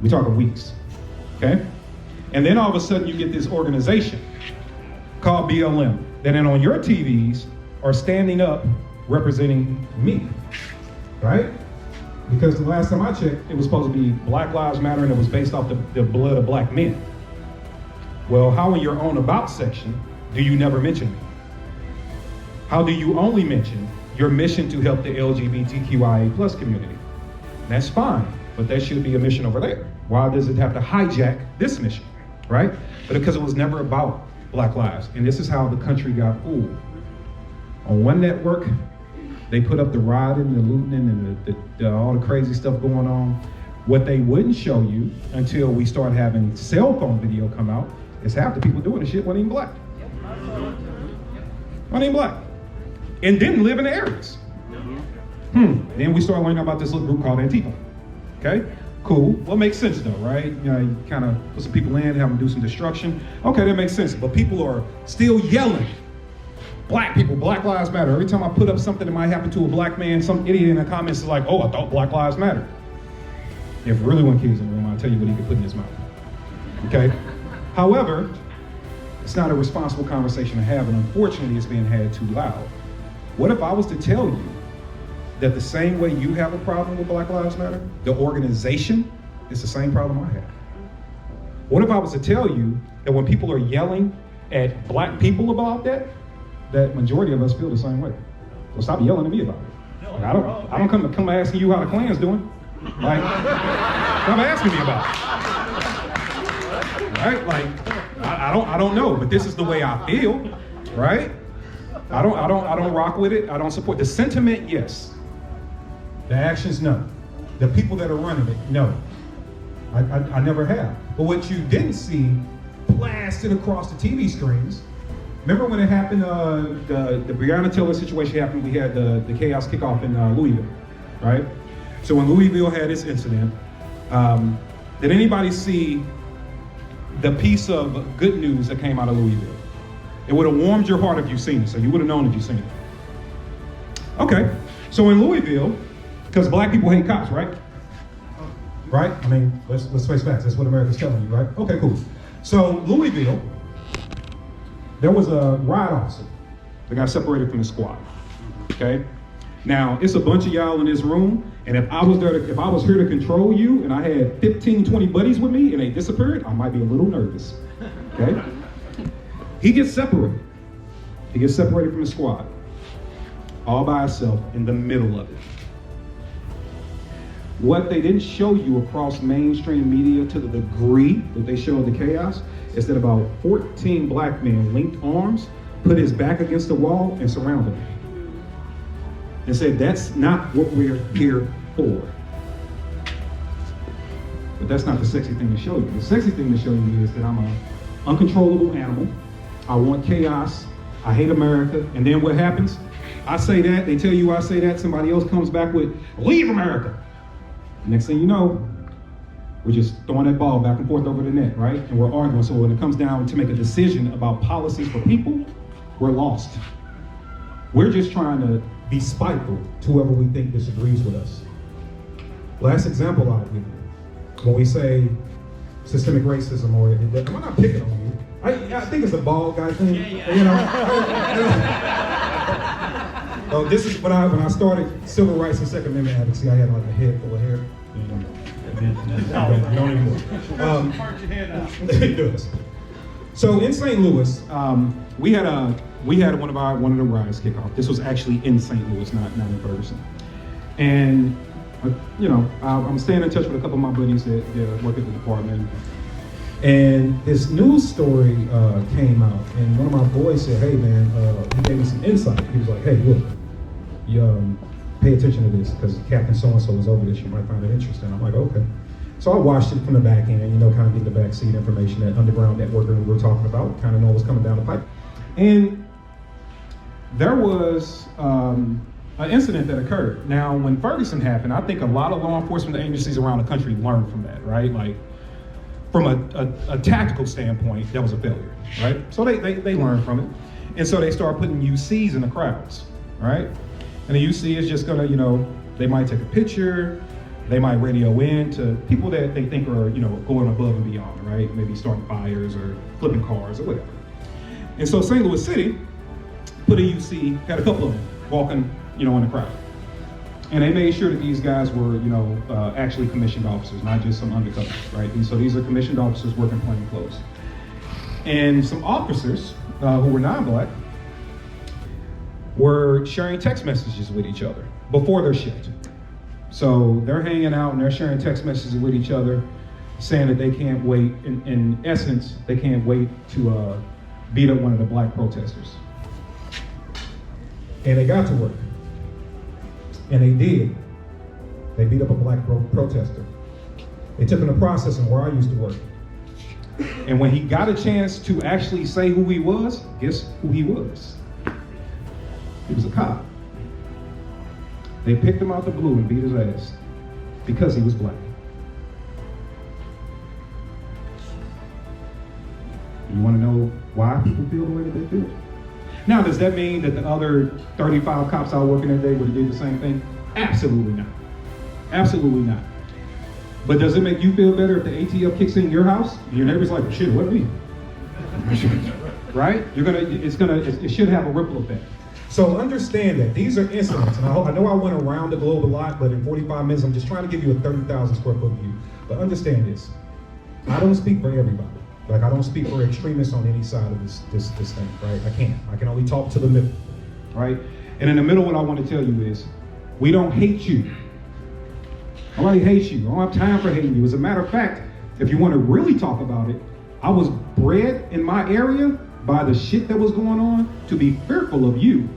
We're talking weeks, okay? And then all of a sudden you get this organization called BLM that then on your TVs are standing up representing me, right? Because the last time I checked, it was supposed to be Black Lives Matter and it was based off the blood of black men. Well, how in your own about section do you never mention me? How do you only mention your mission to help the LGBTQIA plus community? That's fine, but that should be a mission over there. Why does it have to hijack this mission, right? But because it was never about Black lives. And this is how the country got fooled. On one network, they put up the rioting, the looting, and all the crazy stuff going on. What they wouldn't show you until we start having cell phone video come out is half the people doing the shit weren't even black. Weren't even black. And didn't live in the areas. Then we started learning about this little group called Antifa. Okay, cool. Well, makes sense though, right? You know, you kind of put some people in, have them do some destruction. Okay, that makes sense. But people are still yelling. Black people, Black Lives Matter. Every time I put up something that might happen to a black man, some idiot in the comments is like, oh, I thought Black Lives Matter. If really one kid's in the room, I'll tell you what he could put in his mouth. Okay? However, it's not a responsible conversation to have, and unfortunately it's being had too loud. What if I was to tell you that the same way you have a problem with Black Lives Matter, the organization is the same problem I have? What if I was to tell you that when people are yelling at black people about that majority of us feel the same way? So stop yelling at me about it. Like, I don't come asking you how the Klan's doing. Like, stop asking me about it. Right? Like, I don't know, but this is the way I feel, right? I don't rock with it. I don't support the sentiment. Yes. The actions, no. The people that are running it, no. I never have. But what you didn't see blasted across the TV screens. Remember when it happened? The Breonna Taylor situation happened. We had the chaos kickoff in Louisville, right? So when Louisville had this incident, did anybody see the piece of good news that came out of Louisville? It would have warmed your heart if you've seen it, so you would have known if you've seen it. Okay, so in Louisville, because black people hate cops, right? Right? I mean, let's face facts. That's what America's telling you, right? Okay, cool. So Louisville, there was a riot officer that got separated from the squad. Okay? Now, it's a bunch of y'all in this room, and if I was here to control you, and I had 15, 20 buddies with me, and they disappeared, I might be a little nervous. Okay? He gets separated. He gets separated from the squad, all by himself in the middle of it. What they didn't show you across mainstream media to the degree that they showed the chaos is that about 14 black men linked arms, put his back against the wall, and surrounded him. And said, that's not what we're here for. But that's not the sexy thing to show you. The sexy thing to show you is that I'm an uncontrollable animal. I want chaos. I hate America. And then what happens? I say that, they tell you I say that, somebody else comes back with, leave America. Next thing you know, we're just throwing that ball back and forth over the net, right? And we're arguing. So when it comes down to make a decision about policies for people, we're lost. We're just trying to be spiteful to whoever we think disagrees with us. Last example I'll give you. When we say systemic racism, or I'm not picking on you. I think it's a bald guy thing. You know. Oh, this is when I started civil rights and Second Amendment advocacy. I had like a head full of hair. Don't anymore. It does. So in St. Louis, we had one of the riots kick off. This was actually in St. Louis, not in Ferguson. And I'm staying in touch with a couple of my buddies that work at the department. And this news story came out, and one of my boys said, "Hey man," he gave me some insight. He was like, "Hey, look, you pay attention to this because Captain so-and-so is over this. You might find it interesting." I'm like, "Okay." So I watched it from the back end, kind of get the backseat information, that underground networker we were talking about, kind of know what's coming down the pipe. And there was an incident that occurred. Now, when Ferguson happened, I think a lot of law enforcement agencies around the country learned from that, right? Like, from a tactical standpoint, that was a failure, right? So they learned from it. And so they started putting UCs in the crowds, right? And the UC is just gonna, they might take a picture, they might radio in to people that they think are, going above and beyond, right? Maybe starting fires or flipping cars or whatever. And so St. Louis City put a UC, had a couple of them walking, in the crowd. And they made sure that these guys were, actually commissioned officers, not just some undercovers, right? And so these are commissioned officers working plain clothes. And some officers who were non-black were sharing text messages with each other before their shift. So they're hanging out and they're sharing text messages with each other, saying that they can't wait, in essence, they can't wait to beat up one of the black protesters. And they got to work. And they did. They beat up a black protester. They took him to processing where I used to work. And when he got a chance to actually say who he was, guess who he was? He was a cop. They picked him out the blue and beat his ass because he was black. You want to know why people feel the way that they feel? Now, does that mean that the other 35 cops out working that day would have did the same thing? Absolutely not. Absolutely not. But does it make you feel better if the ATF kicks in your house? Your neighbor's like, shit, what me? Right? It should have a ripple effect. So understand that these are incidents, and I know I went around the globe a lot, but in 45 minutes, I'm just trying to give you a 30,000 square foot view. But understand this, I don't speak for everybody. Like, I don't speak for extremists on any side of this thing, right? I can only talk to the middle, right? And in the middle, what I want to tell you is, we don't hate you. Nobody hates you. I don't have time for hating you. As a matter of fact, if you want to really talk about it, I was bred in my area by the shit that was going on to be fearful of you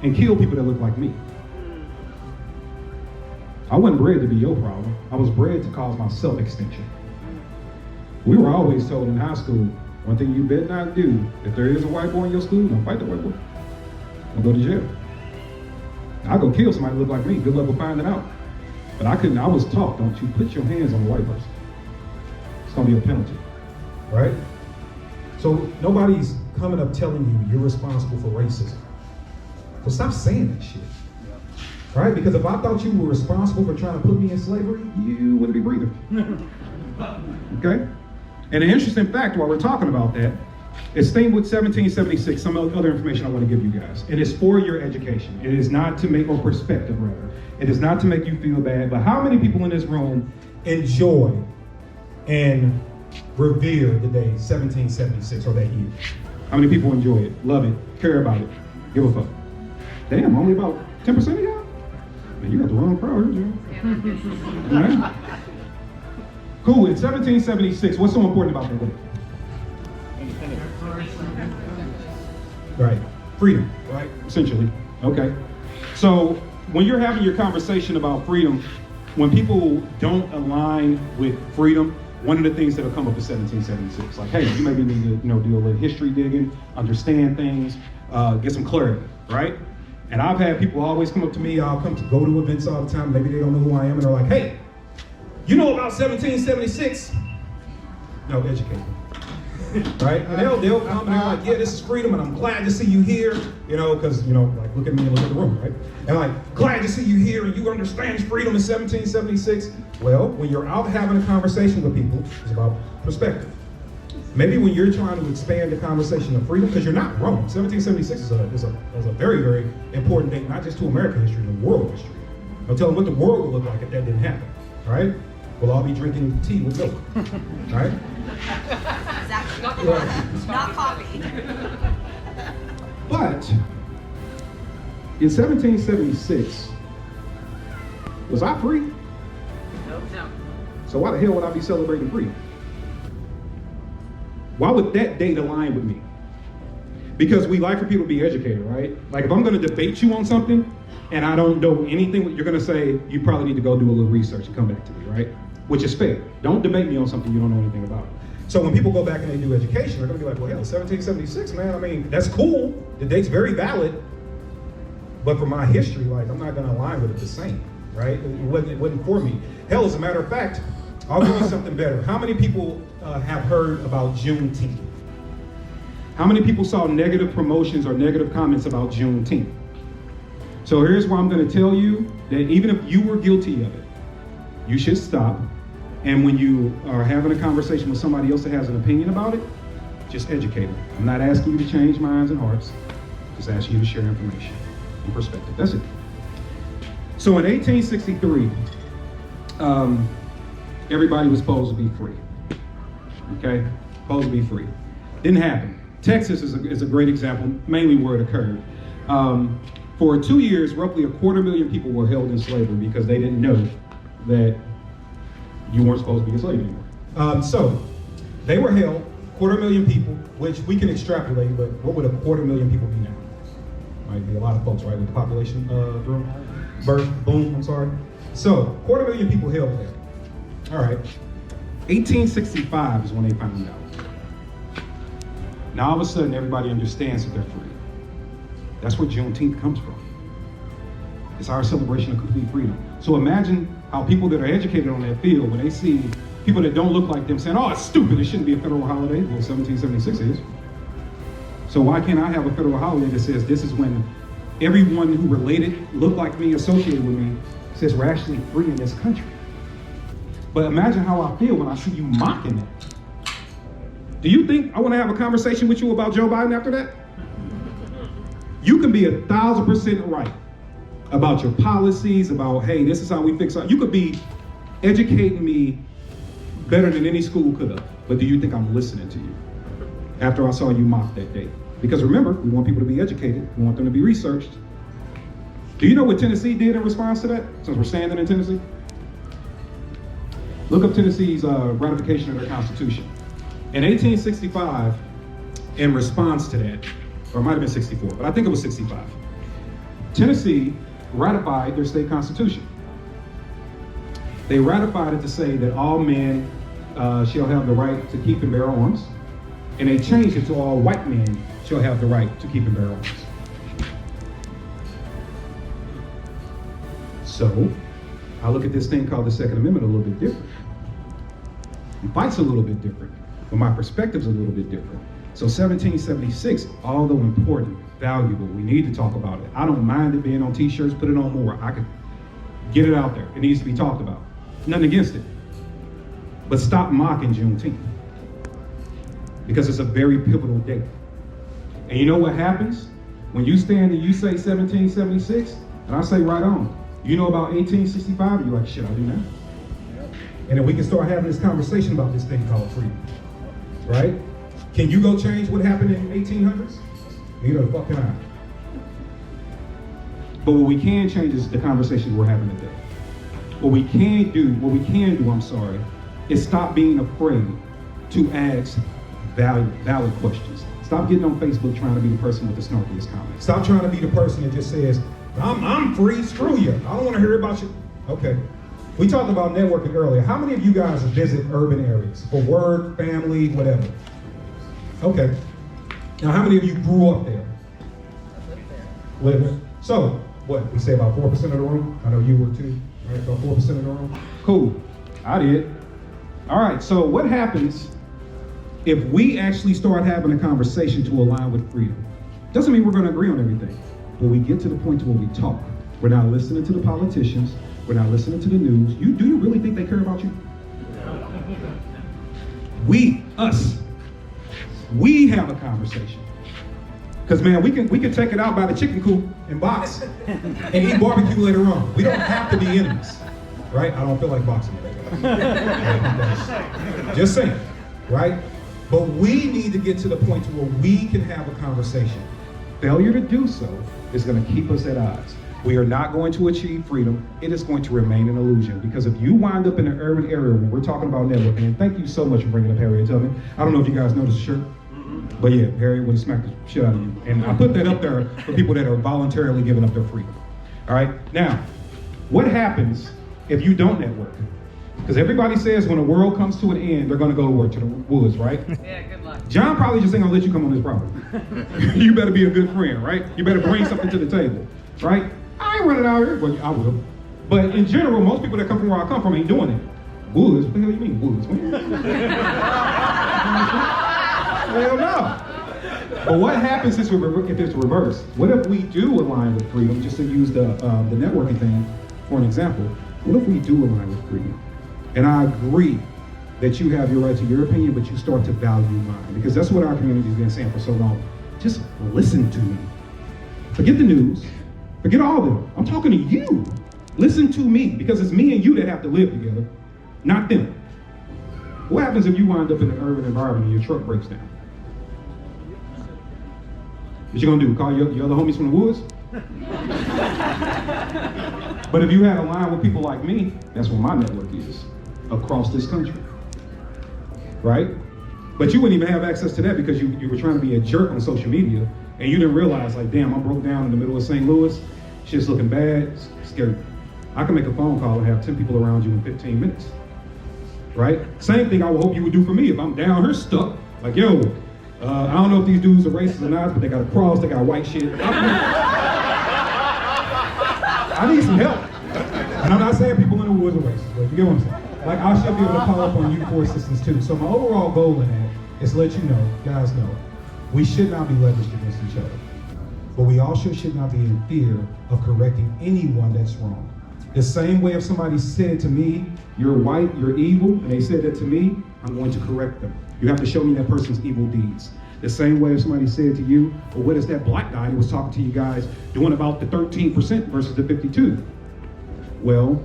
and kill people that look like me. I wasn't bred to be your problem. I was bred to cause my self-extinction. We were always told in high school, one thing you better not do, if there is a white boy in your school, don't fight the white boy. Don't go to jail. I'll go kill somebody that look like me. Good luck with finding out. But I was taught, don't you put your hands on a white person. It's gonna be a penalty, right? So nobody's coming up telling you you're responsible for racism. So stop saying that shit, right? Because if I thought you were responsible for trying to put me in slavery, you wouldn't be breathing, okay? And an interesting fact while we're talking about that, it's themed with 1776, some other information I want to give you guys. It is for your education. It is not to make, or perspective rather. It is not to make you feel bad, but how many people in this room enjoy and revere the day 1776 or that year? How many people enjoy it, love it, care about it, give a fuck? Damn, only about 10% of y'all? Man, you got the wrong crowd here, Jim. All right. Cool, in 1776, what's so important about that day? Right, freedom, right, essentially, okay. So when you're having your conversation about freedom, when people don't align with freedom, one of the things that'll come up is 1776. Like, hey, you maybe need to, do a little history digging, understand things, get some clarity, right? And I've had people always come up to me, I'll go to events all the time, maybe they don't know who I am, and they're like, hey, you know about 1776? No, educate them. Right? And they'll come and they're like, yeah, this is freedom, and I'm glad to see you here, because, like, look at me and look at the room, right? And like, glad to see you here, and you understand freedom in 1776. Well, when you're out having a conversation with people, it's about perspective. Maybe when you're trying to expand the conversation of freedom, because you're not wrong, 1776 is a very, very important date, not just to American history, but world history. I'll tell them what the world would look like if that didn't happen, right? We'll all be drinking tea with milk, right? Exactly. Not coffee. But in 1776, was I free? No. So why the hell would I be celebrating freedom? Why would that date align with me? Because we like for people to be educated, right? Like, if I'm gonna debate you on something and I don't know anything, you're gonna say, you probably need to go do a little research and come back to me, right? Which is fair. Don't debate me on something you don't know anything about. So when people go back and they do education, they're gonna be like, well, hell, 1776, man, I mean, that's cool. The date's very valid. But for my history, like, I'm not gonna align with it the same, right? It wasn't for me. Hell, as a matter of fact, I'll give you something better. How many people have heard about Juneteenth? How many people saw negative promotions or negative comments about Juneteenth? So here's why I'm gonna tell you that even if you were guilty of it, you should stop. And when you are having a conversation with somebody else that has an opinion about it, just educate them. I'm not asking you to change minds and hearts, just asking you to share information and perspective. That's it. So So in 1863, everybody was supposed to be free. Okay, supposed to be free. Didn't happen. Texas is a great example, mainly where it occurred. For 2 years, roughly 250,000 people were held in slavery because they didn't know that you weren't supposed to be a slave anymore. So they were held, 250,000 people, which we can extrapolate, but what would 250,000 people be now? Might be a lot of folks, right, with the population boom, I'm sorry. So 250,000 people held there. All right. 1865 is when they found out. Now all of a sudden everybody understands that they're free. That's where Juneteenth comes from. It's our celebration of complete freedom. So imagine how people that are educated on that field, when they see people that don't look like them saying, oh, it's stupid, it shouldn't be a federal holiday. Well, 1776 is. So why can't I have a federal holiday that says this is when everyone who related, looked like me, associated with me, says we're actually free in this country. But imagine how I feel when I see you mocking that. Do you think I want to have a conversation with you about Joe Biden after that? You can be 1,000% right about your policies, about, hey, this is how we fix it. You could be educating me better than any school could have. But do you think I'm listening to you after I saw you mock that day? Because remember, we want people to be educated. We want them to be researched. Do you know what Tennessee did in response to that, since we're standing in Tennessee? Look up Tennessee's ratification of their Constitution. In 1865, in response to that, or it might have been 64, but I think it was 65, Tennessee ratified their state constitution. They ratified it to say that all men shall have the right to keep and bear arms, and they changed it to all white men shall have the right to keep and bear arms. So, I look at this thing called the Second Amendment a little bit different. The fight's a little bit different, but my perspective's a little bit different. So 1776, although important, valuable, we need to talk about it. I don't mind it being on t-shirts, put it on more. I could get it out there. It needs to be talked about. Nothing against it. But stop mocking Juneteenth, because it's a very pivotal date. And you know what happens? When you stand and you say 1776, and I say right on, you know about 1865, you're like, shit, I do now. And then we can start having this conversation about this thing called freedom, right? Can you go change what happened in 1800s? Neither the fuck can I. But what we can change is the conversations we're having today. What we can do, is stop being afraid to ask valid questions. Stop getting on Facebook trying to be the person with the snarkiest comment. Stop trying to be the person that just says, I'm free, screw you. I don't want to hear about you. Okay. We talked about networking earlier. How many of you guys visit urban areas for work, family, whatever? Okay. Now, how many of you grew up there? Live there. So, what, we say about 4% of the room? I know you were too, right? About 4% of the room? Cool. I did. All right, so what happens if we actually start having a conversation to align with freedom? Doesn't mean we're going to agree on everything, but we get to the point where we talk. We're not listening to the politicians. We're not listening to the news. Do you really think they care about you? We have a conversation. Because man, we can take it out by the chicken coop and box and eat barbecue later on. We don't have to be enemies, right? I don't feel like boxing today. Just saying, right? But we need to get to the point where we can have a conversation. Failure to do so is going to keep us at odds. We are not going to achieve freedom. It is going to remain an illusion. Because if you wind up in an urban area when we're talking about networking, and thank you so much for bringing up Harriet Tubman. I don't know if you guys noticed the shirt, but yeah, Harriet would have smacked the shit out of you. And I put that up there for people that are voluntarily giving up their freedom. All right, now, what happens if you don't network? Because everybody says when the world comes to an end, they're going to go where? To the woods, right? Yeah, good luck. John probably just ain't going to let you come on his property. You better be a good friend, right? You better bring something to the table, right? I ain't running out here, but I will. But in general, most people that come from where I come from ain't doing it. Woods? What the hell you mean, woods? Hell no. But what happens if it's reversed? What if we do align with freedom, just to use the networking thing for an example? What if we do align with freedom? And I agree that you have your right to your opinion, but you start to value mine. Because that's what our community has been saying for so long. Just listen to me. Forget the news. Forget all of them. I'm talking to you. Listen to me, because it's me and you that have to live together, not them. What happens if you wind up in an urban environment and your truck breaks down? What you gonna do, call your other homies from the woods? But if you had a line with people like me, that's where my network is, across this country, right? But you wouldn't even have access to that because you were trying to be a jerk on social media, and you didn't realize, like, damn, I broke down in the middle of St. Louis, shit's looking bad, scary. I can make a phone call and have 10 people around you in 15 minutes, right? Same thing I would hope you would do for me if I'm down here stuck, like, yo, I don't know if these dudes are racist or not, but they got a cross, they got white shit. I need some help. And I'm not saying people in the woods are racist, but you get what I'm saying? Like, I should be able to call up on you for assistance too. So my overall goal in that is to let you know, guys know, we should not be leveraged against each other. But we also should not be in fear of correcting anyone that's wrong. The same way if somebody said to me, you're white, you're evil, and they said that to me, I'm going to correct them. You have to show me that person's evil deeds. The same way if somebody said to you, well, what is that black guy that was talking to you guys doing about the 13% versus the 52? Well,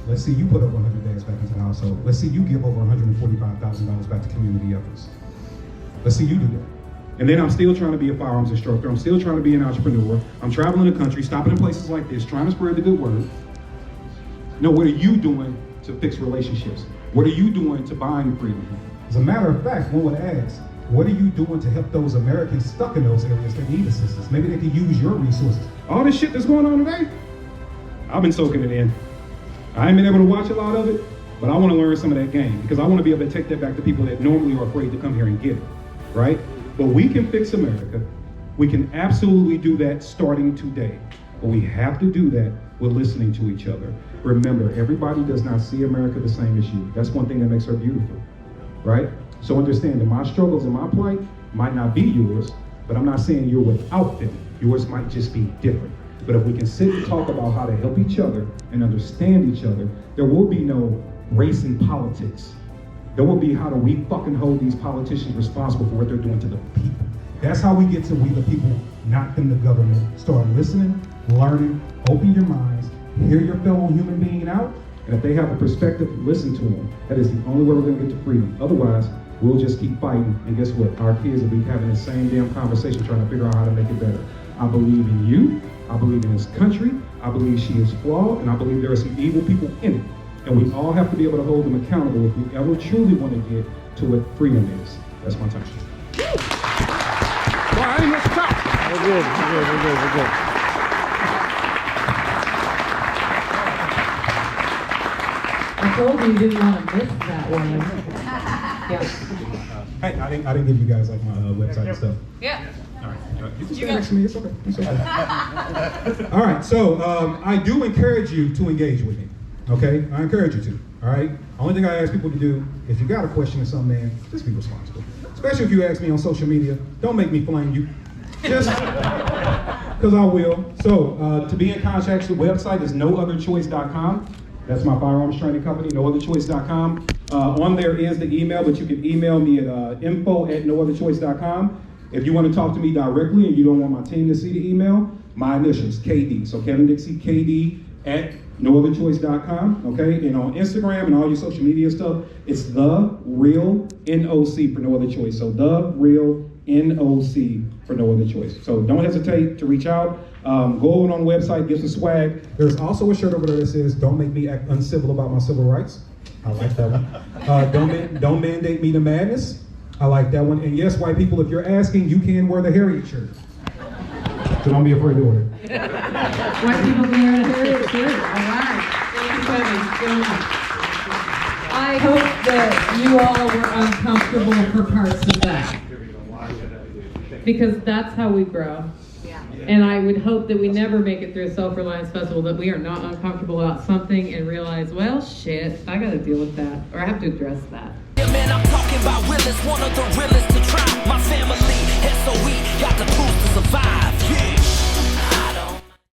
let's see you put up 100 days back into the household. Let's see you give over $145,000 back to community efforts. Let's see you do that. And then I'm still trying to be a firearms instructor. I'm still trying to be an entrepreneur. I'm traveling the country, stopping in places like this, trying to spread the good word. No, what are you doing to fix relationships? What are you doing to bind freedom? As a matter of fact, one would ask, what are you doing to help those Americans stuck in those areas that need assistance? Maybe they could use your resources. All this shit that's going on today, I've been soaking it in. I ain't been able to watch a lot of it, but I want to learn some of that game because I want to be able to take that back to people that normally are afraid to come here and get it, right? But we can fix America. We can absolutely do that starting today. But we have to do that with listening to each other. Remember, everybody does not see America the same as you. That's one thing that makes her beautiful, right? So understand that my struggles and my plight might not be yours, but I'm not saying you're without them. Yours might just be different. But if we can sit and talk about how to help each other and understand each other, there will be no race in politics. There will be how do we fucking hold these politicians responsible for what they're doing to the people. That's how we get to we the people, not them the government. Start listening, learning, open your minds, hear your fellow human being out, and if they have a perspective, listen to them. That is the only way we're gonna get to freedom. Otherwise, we'll just keep fighting, and guess what? Our kids will be having the same damn conversation trying to figure out how to make it better. I believe in you, I believe in this country, I believe she is flawed, and I believe there are some evil people in it. And we all have to be able to hold them accountable if we ever truly want to get to what freedom is. That's my time. Well, I didn't have to talk. We're good, we're good. I told you didn't want to miss that one. Yeah. Hey, I didn't give you guys like my website and stuff. Yeah. All right. You can stay next to me. It's okay. It's okay. All right. So I do encourage you to engage with me. Okay, I encourage you to. All right. Only thing I ask people to do, if you got a question or something, man, just be responsible. Especially if you ask me on social media, don't make me flame you. Just because I will. So to be in contact, the website is nootherchoice.com. That's my firearms training company, nootherchoice.com. On there is the email, but you can email me at info@nootherchoice.com. If you want to talk to me directly and you don't want my team to see the email, my initials, KD. So Kevin Dixie, KD @nootherchoice.com. Okay, and on Instagram and all your social media stuff, it's the real NOC for No Other Choice. So the real NOC for No Other Choice. So don't hesitate to reach out. Go on the website, get some swag. There's also a shirt over there that says, "Don't make me act uncivil about my civil rights." I like that one. Don't mandate me to madness. I like that one. And yes, white people, if you're asking, you can wear the Harriet shirt. So don't be afraid to wear it. White people can wear a Harriet shirt. All right. Thank you, Kevin. I hope that you all were uncomfortable for parts of that. Because that's how we grow. Yeah. And I would hope that we never make it through a Self-Reliance Festival that we are not uncomfortable about something and realize, well, shit, I gotta deal with that. Or I have to address that. Yeah, man, I'm talking about realest, one of the realest to try. My family, SOE, got the tools to survive. Yeah.